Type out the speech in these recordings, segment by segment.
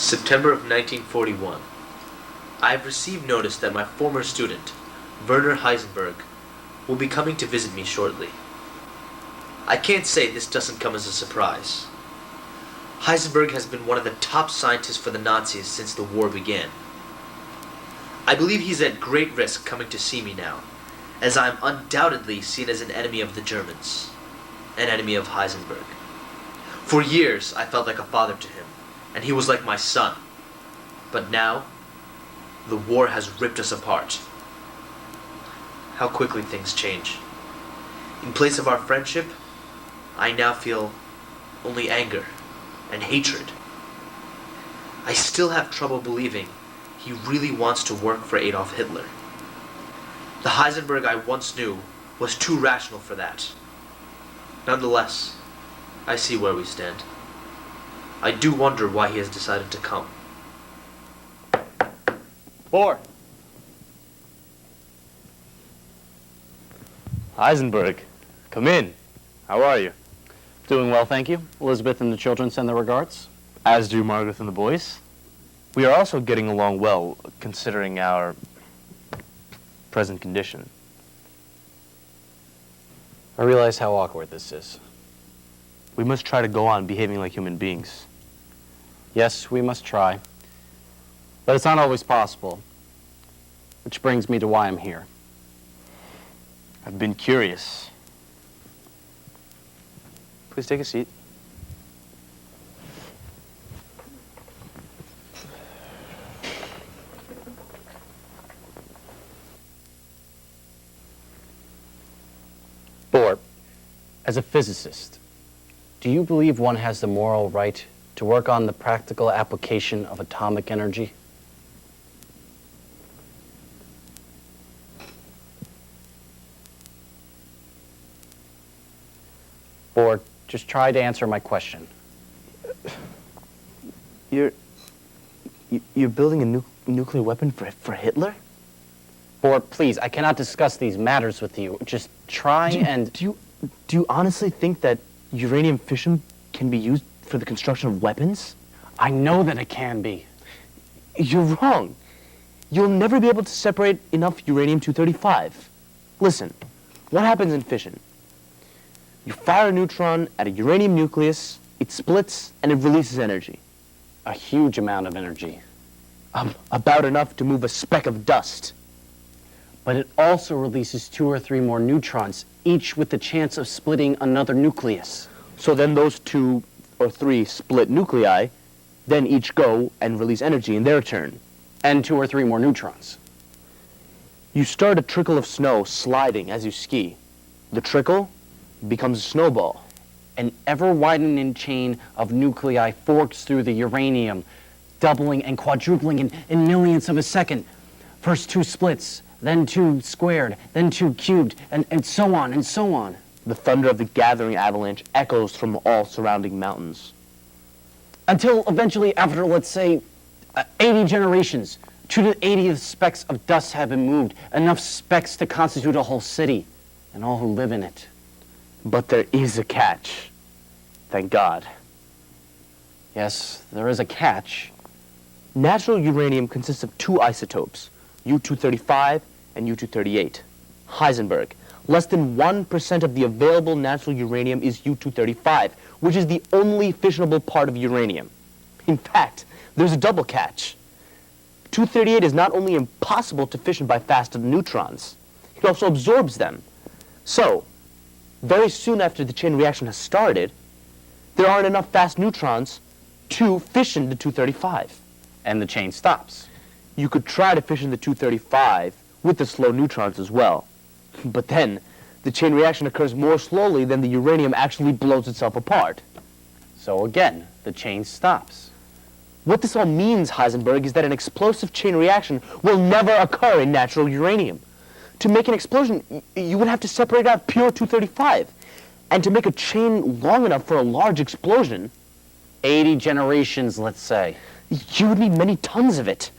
September of 1941. I have received notice that my former student, Werner Heisenberg, will be coming to visit me shortly. I can't say this doesn't come as a surprise. Heisenberg has been one of the top scientists for the Nazis since the war began. I believe he's at great risk coming to see me now, as I am undoubtedly seen as an enemy of the Germans, an enemy of Heisenberg. For years, I felt like a father to him, and he was like my son. But now, the war has ripped us apart. How quickly things change. In place of our friendship, I now feel only anger and hatred. I still have trouble believing he really wants to work for Adolf Hitler. The Heisenberg I once knew was too rational for that. Nonetheless, I see where we stand. I do wonder why he has decided to come. 4. Heisenberg, come in. How are you? Doing well, thank you. Elizabeth and the children send their regards. As do Margaret and the boys. We are also getting along well, considering our present condition. I realize how awkward this is. We must try to go on behaving like human beings. Yes, we must try. But it's not always possible. Which brings me to why I'm here. I've been curious. Please take a seat. Bohr, as a physicist, do you believe one has the moral right to work on the practical application of atomic energy? Bohr, just try to answer my question. You're building a nuclear weapon for Hitler? Bohr, please, I cannot discuss these matters with you. Just try and... Do you honestly think that uranium fission can be used for the construction of weapons? I know that it can be. You're wrong. You'll never be able to separate enough uranium-235. Listen, what happens in fission? You fire a neutron at a uranium nucleus, it splits, and it releases energy. A huge amount of energy. About enough to move a speck of dust. But it also releases 2 or 3 more neutrons, each with the chance of splitting another nucleus. So then those 2 or 3 split nuclei, then each go and release energy in their turn. And 2 or 3 more neutrons. You start a trickle of snow sliding as you ski. The trickle becomes a snowball. An ever-widening chain of nuclei forks through the uranium, doubling and quadrupling in millionths of a second. First 2 splits, then 2 squared, then 2 cubed, and so on and so on. The thunder of the gathering avalanche echoes from all surrounding mountains. Until eventually, after, let's say, 80 generations, 2 to the 80th specks of dust have been moved, enough specks to constitute a whole city, and all who live in it. But there is a catch. Thank God. Yes, there is a catch. Natural uranium consists of 2 isotopes, U-235 and U-238. Heisenberg, less than 1% of the available natural uranium is U-235, which is the only fissionable part of uranium. In fact, there's a double catch. 238 is not only impossible to fission by fast neutrons, it also absorbs them. So, very soon after the chain reaction has started, there aren't enough fast neutrons to fission the 235. And the chain stops. You could try to fission the 235 with the slow neutrons as well. But then, the chain reaction occurs more slowly than the uranium actually blows itself apart. So again, the chain stops. What this all means, Heisenberg, is that an explosive chain reaction will never occur in natural uranium. To make an explosion, you would have to separate out pure 235. And to make a chain long enough for a large explosion... 80 generations, let's say. You would need many tons of it.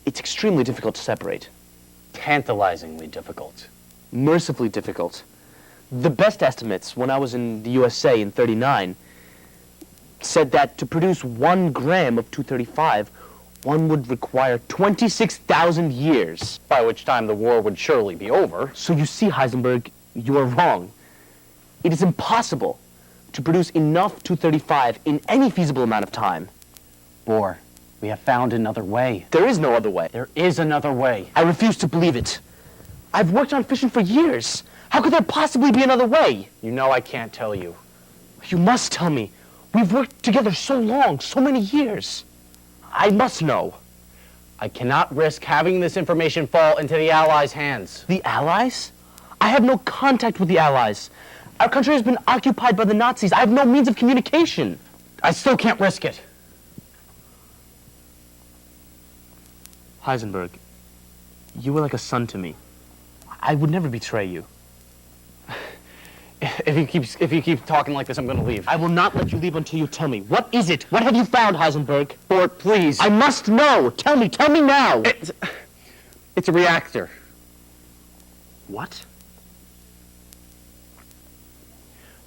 It's extremely difficult to separate. Tantalizingly difficult. Mercifully difficult. The best estimates, when I was in the USA in '39, said that to produce 1 gram of 235, one would require 26,000 years. By which time the war would surely be over. So you see, Heisenberg, you are wrong. It is impossible to produce enough 235 in any feasible amount of time. Bohr, we have found another way. There is no other way. There is another way. I refuse to believe it. I've worked on fission for years. How could there possibly be another way? You know I can't tell you. You must tell me. We've worked together so long, so many years. I must know. I cannot risk having this information fall into the Allies' hands. The Allies? I have no contact with the Allies. Our country has been occupied by the Nazis. I have no means of communication. I still can't risk it. Heisenberg, you were like a son to me. I would never betray you. If you keep talking like this, I'm going to leave. I will not let you leave until you tell me. What is it? What have you found, Heisenberg? Bohr, please. I must know. Tell me now. It's a reactor. What?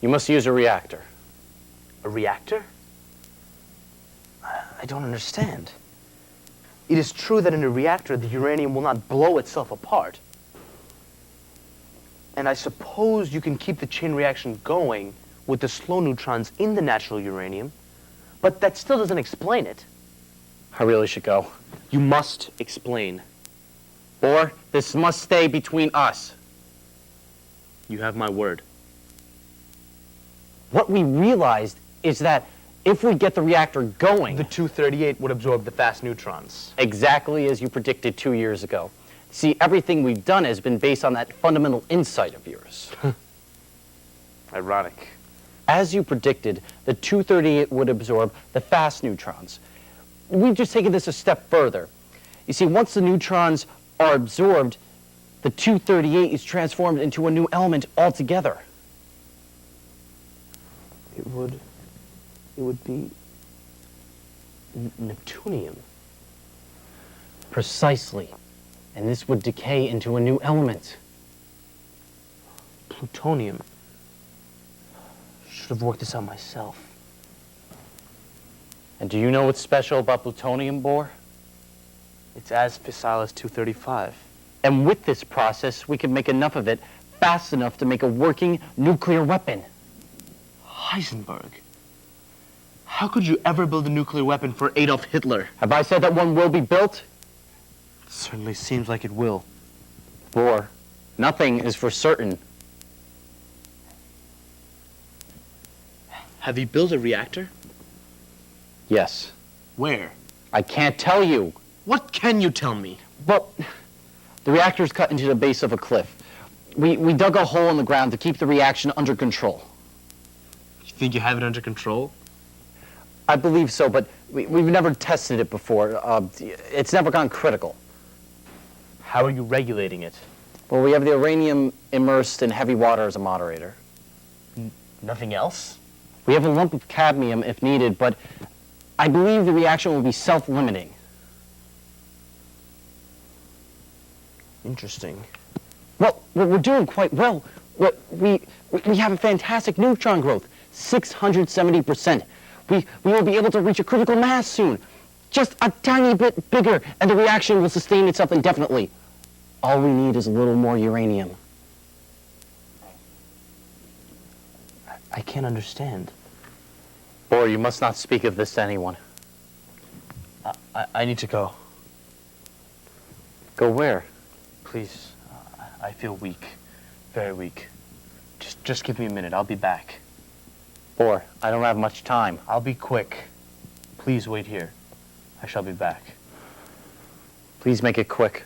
You must use a reactor. A reactor? I don't understand. It is true that in a reactor, the uranium will not blow itself apart. And I suppose you can keep the chain reaction going with the slow neutrons in the natural uranium, but that still doesn't explain it. I really should go. You must explain. Bohr, this must stay between us. You have my word. What we realized is that if we get the reactor going... The 238 would absorb the fast neutrons. Exactly as you predicted 2 years ago. See, everything we've done has been based on that fundamental insight of yours. Ironic. As you predicted, the 238 would absorb the fast neutrons. We've just taken this a step further. You see, once the neutrons are absorbed, the 238 is transformed into a new element altogether. It would be Neptunium. Precisely. And this would decay into a new element. Plutonium. Should have worked this out myself. And do you know what's special about plutonium, Bohr? It's as fissile as 235. And with this process, we can make enough of it fast enough to make a working nuclear weapon. Heisenberg. How could you ever build a nuclear weapon for Adolf Hitler? Have I said that one will be built? It certainly seems like it will. Bohr, nothing is for certain. Have you built a reactor? Yes. Where? I can't tell you. What can you tell me? Well, the reactor's cut into the base of a cliff. We dug a hole in the ground to keep the reaction under control. You think you have it under control? I believe so, but we've never tested it before. It's never gone critical. How are you regulating it? Well, we have the uranium immersed in heavy water as a moderator. Nothing else? We have a lump of cadmium if needed, but I believe the reaction will be self-limiting. Interesting. Well, we're doing quite well. We have a fantastic neutron growth, 670%. We will be able to reach a critical mass soon. Just a tiny bit bigger, and the reaction will sustain itself indefinitely. All we need is a little more uranium. I can't understand. Bohr, you must not speak of this to anyone. I need to go. Go where? Please. I feel weak. Very weak. Just give me a minute. I'll be back. Bohr, I don't have much time. I'll be quick. Please wait here. I shall be back. Please make it quick.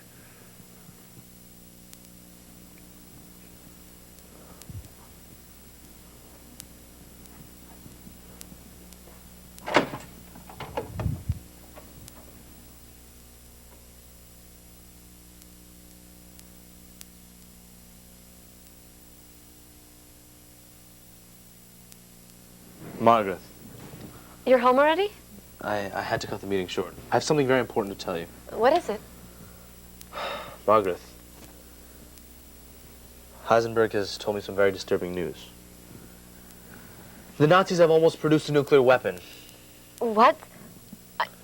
Margaret, You're home already? I had to cut the meeting short. I have something very important to tell you. What is it? Margaret, Heisenberg has told me some very disturbing news. The Nazis have almost produced a nuclear weapon. What?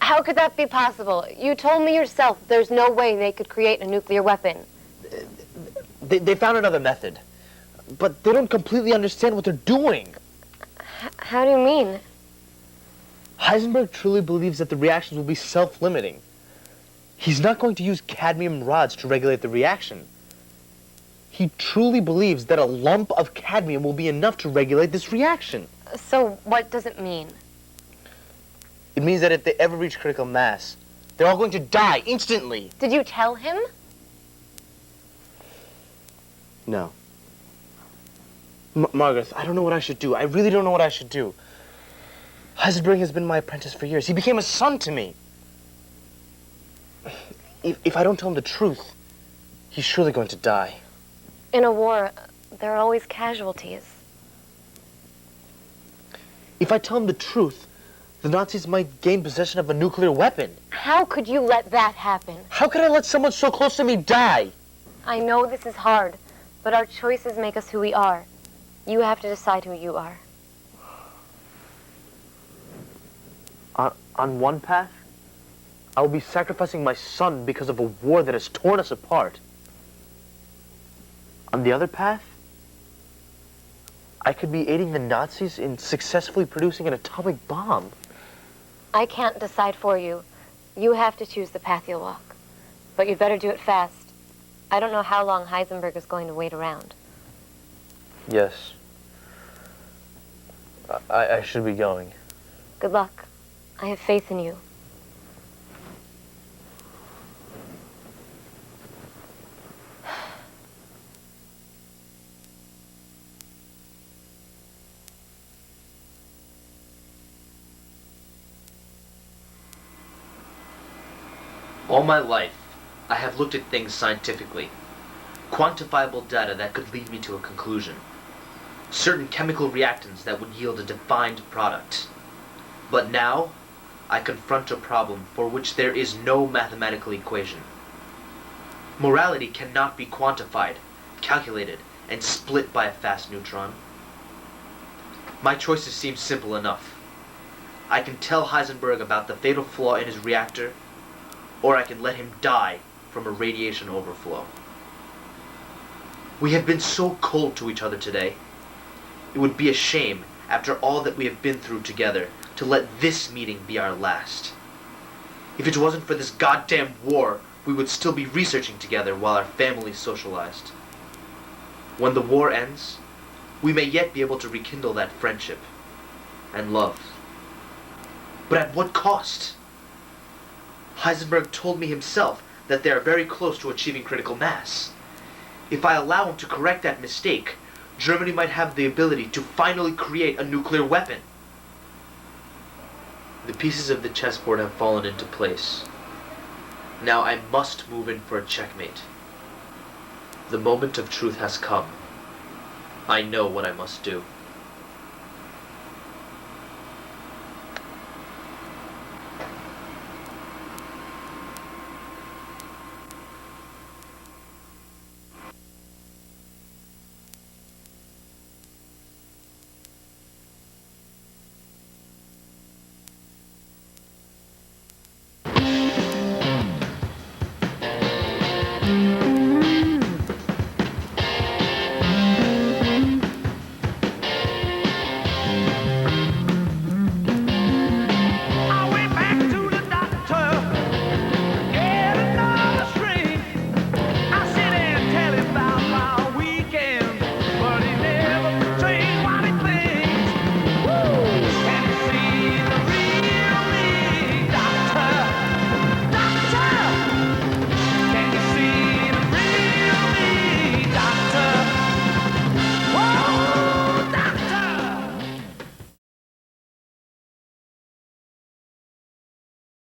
How could that be possible? You told me yourself there's no way they could create a nuclear weapon. They found another method. But they don't completely understand what they're doing. How do you mean? Heisenberg truly believes that the reactions will be self-limiting. He's not going to use cadmium rods to regulate the reaction. He truly believes that a lump of cadmium will be enough to regulate this reaction. So what does it mean? It means that if they ever reach critical mass, they're all going to die instantly. Did you tell him? No. Margaret, I don't know what I should do. I really don't know what I should do. Heisenberg has been my apprentice for years. He became a son to me. If I don't tell him the truth, he's surely going to die. In a war, there are always casualties. If I tell him the truth, the Nazis might gain possession of a nuclear weapon. How could you let that happen? How could I let someone so close to me die? I know this is hard, but our choices make us who we are. You have to decide who you are. On one path, I will be sacrificing my son because of a war that has torn us apart. On the other path, I could be aiding the Nazis in successfully producing an atomic bomb. I can't decide for you. You have to choose the path you'll walk. But you'd better do it fast. I don't know how long Heisenberg is going to wait around. Yes. I should be going. Good luck. I have faith in you. All my life, I have looked at things scientifically. Quantifiable data that could lead me to a conclusion. Certain chemical reactants that would yield a defined product. But now, I confront a problem for which there is no mathematical equation. Morality cannot be quantified, calculated, and split by a fast neutron. My choices seem simple enough. I can tell Heisenberg about the fatal flaw in his reactor, or I can let him die from a radiation overflow. We have been so cold to each other today. It would be a shame, after all that we have been through together, to let this meeting be our last. If it wasn't for this goddamn war, we would still be researching together while our families socialized. When the war ends, we may yet be able to rekindle that friendship and love. But at what cost? Heisenberg told me himself that they are very close to achieving critical mass. If I allow him to correct that mistake, Germany might have the ability to finally create a nuclear weapon. The pieces of the chessboard have fallen into place. Now I must move in for a checkmate. The moment of truth has come. I know what I must do.